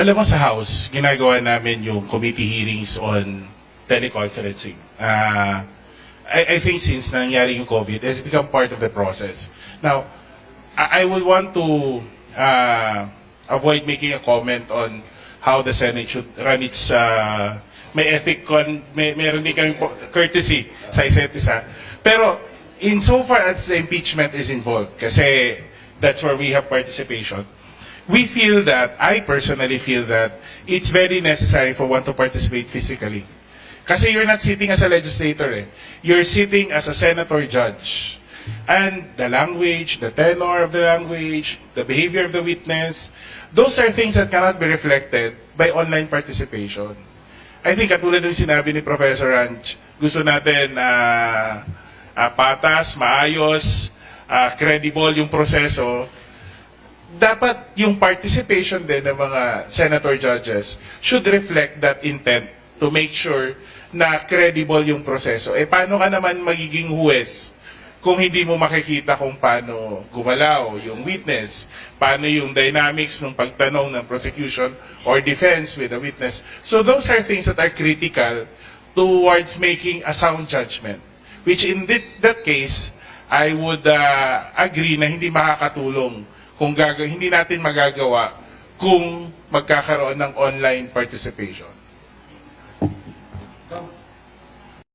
Alam mo sa House, ginagawa namin yung committee hearings on teleconferencing. I think since nangyari yung COVID, it's become part of the process. Now, I would want to avoid making a comment on how the Senate should run its may ethic meron din kami courtesy sa isa't isa. Pero insofar as the impeachment is involved, kasi that's where we have participation, we feel that, I personally feel that it's very necessary for one to participate physically. Kasi you're not sitting as a legislator eh. You're sitting as a senator judge. And the language, the tenor of the language, the behavior of the witness, those are things that cannot be reflected by online participation. I think katulad ng sinabi ni Professor Ranch, gusto natin patas, maayos, credible yung proseso. Dapat yung participation din ng mga senator judges should reflect that intent to make sure na credible yung proseso. Eh paano ka naman magiging huwes kung hindi mo makikita kung paano gumalaw yung witness, paano yung dynamics ng pagtanong ng prosecution or defense with the witness. So those are things that are critical towards making a sound judgment, which in that case, I would agree na hindi makakatulong kung hindi natin magagawa kung magkakaroon ng online participation.